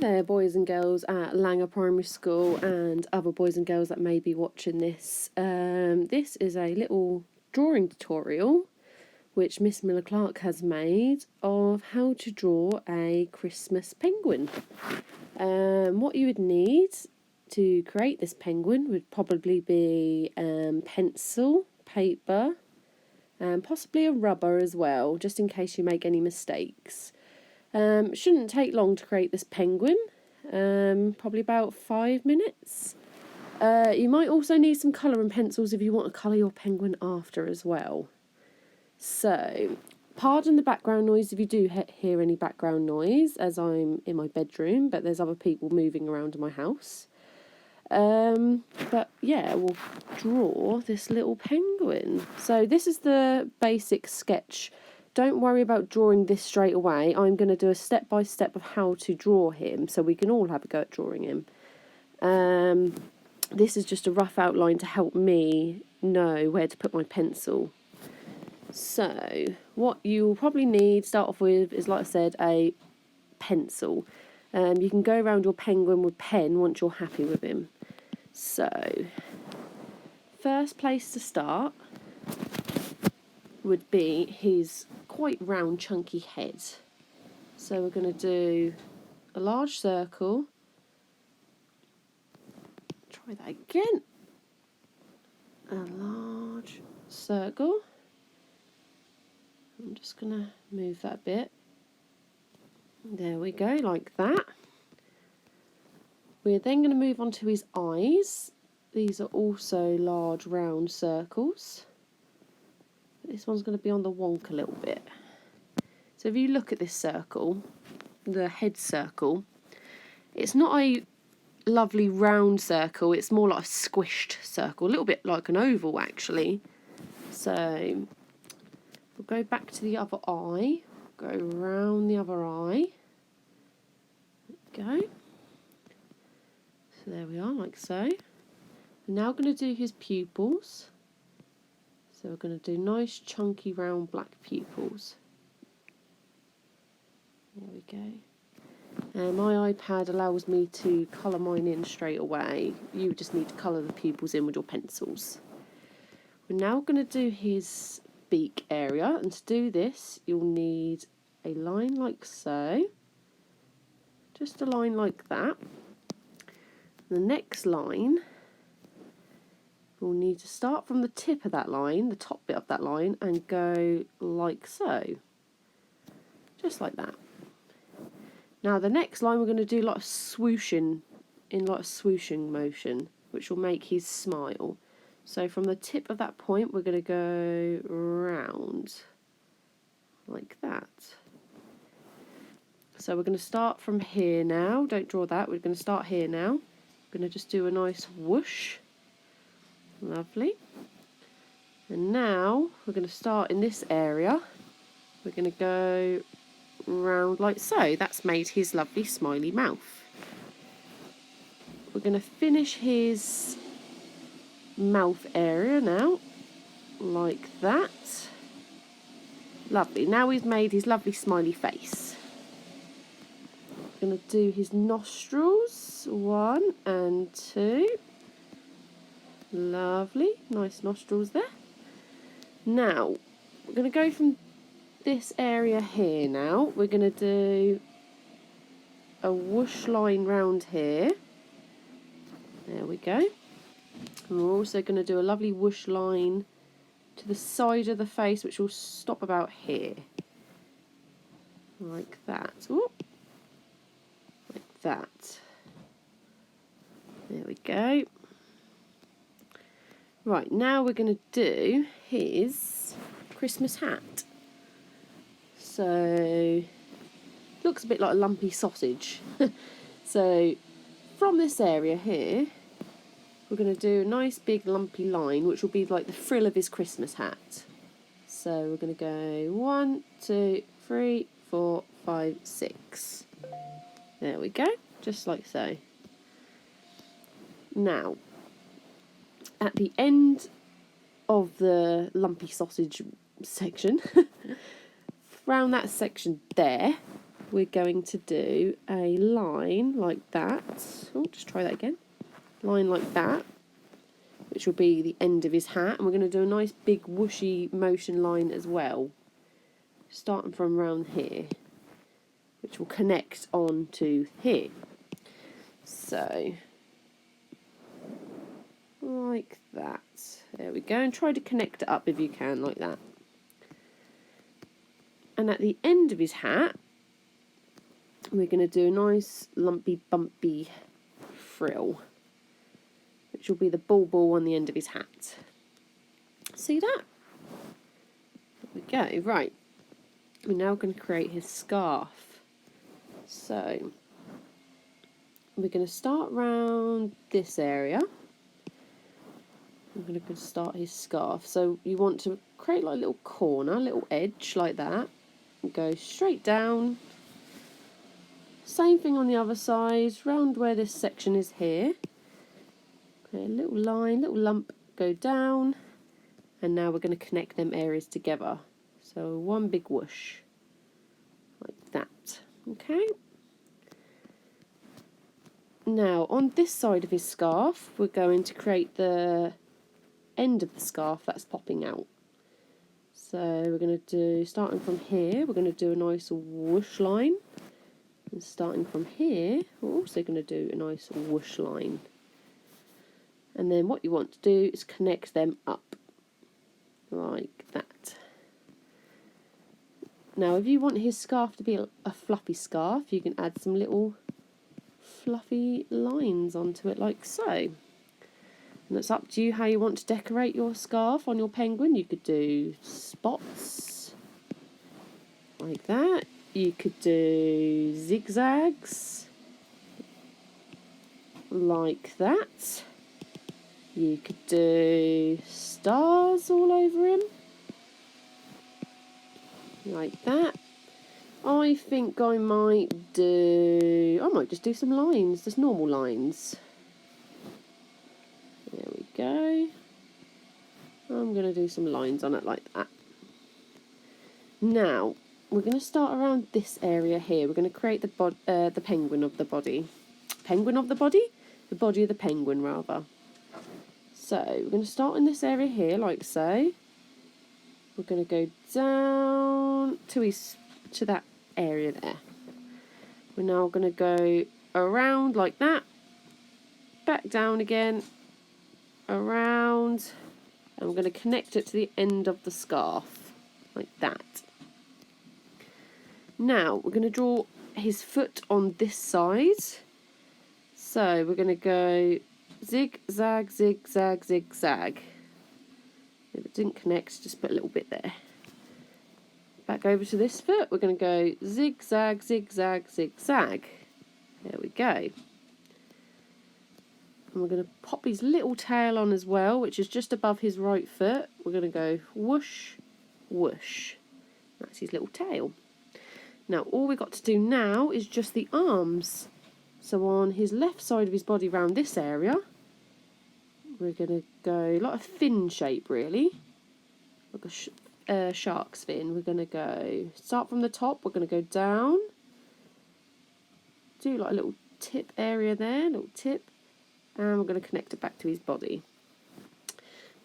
there, boys and girls at Langer Primary School and other boys and girls that may be watching this. This is a little drawing tutorial which Miss Miller-Clarke has made of how to draw a Christmas penguin. What you would need to create this penguin would probably be pencil, paper, and possibly a rubber as well, just in case you make any mistakes. Shouldn't take long to create this penguin, probably about 5 minutes. You might also need some colour and pencils if you want to colour your penguin after as well. So, pardon the background noise if you do hear any background noise, as I'm in my bedroom, but there's other people moving around in my house. But yeah, we'll draw this little penguin. So this is the basic sketch. Don't worry about drawing this straight away. I'm going to do a step-by-step of how to draw him, so we can all have a go at drawing him. This is just a rough outline to help me know where to put my pencil. So, what you'll probably need to start off with is, like I said, a pencil. You can go around your penguin with pen once you're happy with him. So, first place to start would be his quite round, chunky head. So we're going to do a large circle. Try that again. A large circle. I'm just going to move that a bit. There we go, like that. We're then going to move on to his eyes. These are also large round circles. This one's going to be on the wonk a little bit. So if you look at this circle, the head circle, it's not a lovely round circle, it's more like a squished circle, a little bit like an oval actually. So we'll go back to the other eye, go round the other eye. Go. So there we are, like so. We're now going to do his pupils. So we're going to do nice chunky round black pupils. There we go. My iPad allows me to colour mine in straight away. You just need to colour the pupils in with your pencils. We're now going to do his beak area, and to do this you'll need a line like so. Just a line like that. The next line, we'll need to start from the tip of that line, the top bit of that line, and go like so. Just like that. Now the next line we're going to do like a swooshing, in like a swooshing motion, which will make his smile. So from the tip of that point we're going to go round, like that. So we're going to start from here now. Don't draw that, we're going to start here now. We're going to just do a nice whoosh. Lovely. And now we're going to start in this area. We're going to go round like so. That's made his lovely smiley mouth. We're going to finish his mouth area now, like that. Lovely. Now we've made his lovely smiley face. We're going to do his nostrils, 1 and 2. Lovely, nice nostrils there. Now, we're going to go from this area here now. We're going to do a whoosh line round here. There we go. And we're also going to do a lovely whoosh line to the side of the face, which will stop about here. Like that. Ooh. Like that. There we go. Right, now we're going to do his Christmas hat. So, looks a bit like a lumpy sausage. So, from this area here, we're going to do a nice big lumpy line, which will be like the frill of his Christmas hat. So, we're going to go 1, 2, 3, 4, 5, 6. There we go, just like so. Now, at the end of the lumpy sausage section, around that section there, we're going to do a line like that. Oh, just try that again. Line like that, which will be the end of his hat. And we're going to do a nice big whooshy motion line as well, starting from around here, which will connect on to here. So, like that. There we go. And try to connect it up if you can, like that. And at the end of his hat, we're going to do a nice lumpy, bumpy frill, which will be the ball on the end of his hat. See that? There we go. Right. We're now going to create his scarf. So, we're going to start around this area. I'm going to start his scarf. So you want to create like a little corner, a little edge like that. And go straight down. Same thing on the other side, round where this section is here. Okay, a little line, little lump, go down. And now we're going to connect them areas together. So one big whoosh. Like that. Okay. Now on this side of his scarf, we're going to create the end of the scarf that's popping out. So we're going to do, starting from here, we're going to do a nice whoosh line. And starting from here, we're also going to do a nice whoosh line. And then what you want to do is connect them up, like that. Now if you want his scarf to be a fluffy scarf, you can add some little fluffy lines onto it like so. And it's up to you how you want to decorate your scarf on your penguin. You could do spots, like that. You could do zigzags, like that. You could do stars all over him, like that. I think I might just do some lines, just normal lines. There we go. I'm going to do some lines on it like that. Now, we're going to start around this area here. We're going to create the penguin of the body. Penguin of the body? The body of the penguin, rather. So, we're going to start in this area here, like so. We're going to go down to that area there. We're now going to go around like that. Back down again. Around. And we're going to connect it to the end of the scarf. Like that. Now, we're going to draw his foot on this side. So, we're going to go zig-zag, zig-zag, zig-zag. If it didn't connect, just put a little bit there. Back over to this foot, we're going to go zig-zag, zig-zag, zig-zag. There we go. And we're going to pop his little tail on as well, which is just above his right foot. We're going to go whoosh, whoosh. That's his little tail. Now, all we've got to do now is just the arms. So on his left side of his body, around this area, we're going to go like a fin shape, really. Like a shark's fin. We're going to go, start from the top, we're going to go down. Do like a little tip area there, little tip. And we're going to connect it back to his body.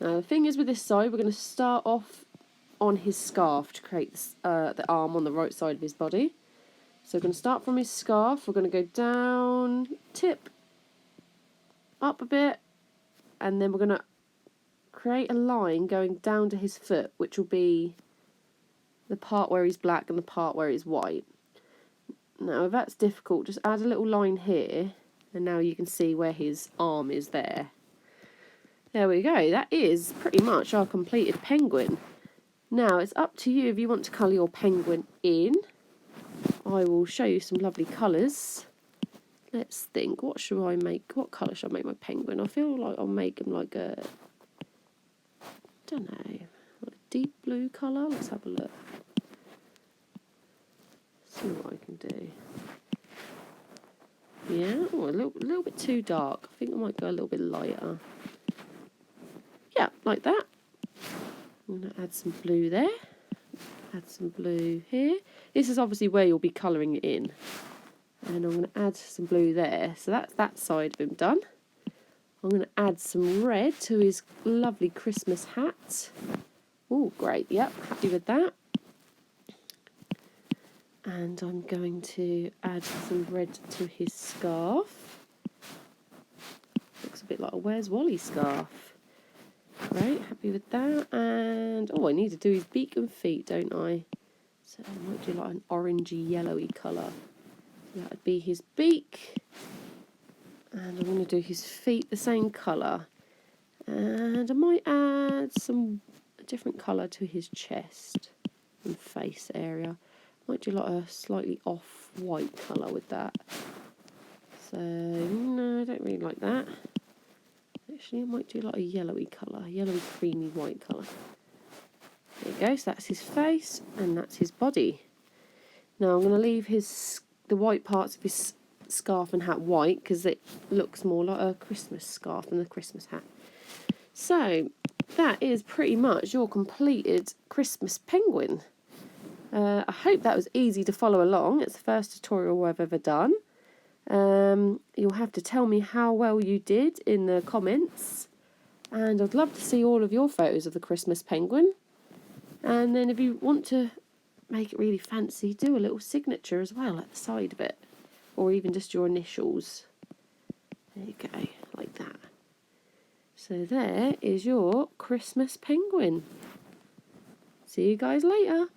Now, the thing is with this side, we're going to start off on his scarf to create this, the arm on the right side of his body. So we're going to start from his scarf. We're going to go down, tip, up a bit, and then we're going to create a line going down to his foot, which will be the part where he's black and the part where he's white. Now, if that's difficult, just add a little line here, and now you can see where his arm is there. There we go. That is pretty much our completed penguin. Now, it's up to you if you want to colour your penguin in. I will show you some lovely colours. Let's think, what should I make? What colour should I make my penguin? I feel like I'll make him like a, don't know, like a deep blue colour. Let's have a look. See what I can do. Yeah, oh, a little bit too dark. I think I might go a little bit lighter. Yeah, like that. I'm going to add some blue there. Add some blue here. This is obviously where you'll be colouring it in. And I'm going to add some blue there. So that's that side of him done. I'm going to add some red to his lovely Christmas hat. Oh, great. Yep, happy with that. And I'm going to add some red to his scarf. Looks a bit like a Where's Wally scarf. Great, happy with that. And, oh, I need to do his beak and feet, don't I? So I might do like an orangey, yellowy colour. That would be his beak. And I'm going to do his feet the same colour. And I might add a different colour to his chest and face area. Might do like a slightly off-white colour with that. So, no, I don't really like that. Actually, I might do like a yellowy colour, yellowy creamy white colour. There you go, so that's his face and that's his body. Now I'm going to leave the white parts of his scarf and hat white because it looks more like a Christmas scarf than a Christmas hat. So that is pretty much your completed Christmas penguin. I hope that was easy to follow along. It's the first tutorial I've ever done. You'll have to tell me how well you did in the comments. And I'd love to see all of your photos of the Christmas penguin. And then if you want to make it really fancy, do a little signature as well at the side of it. Or even just your initials. There you go, like that. So there is your Christmas penguin. See you guys later.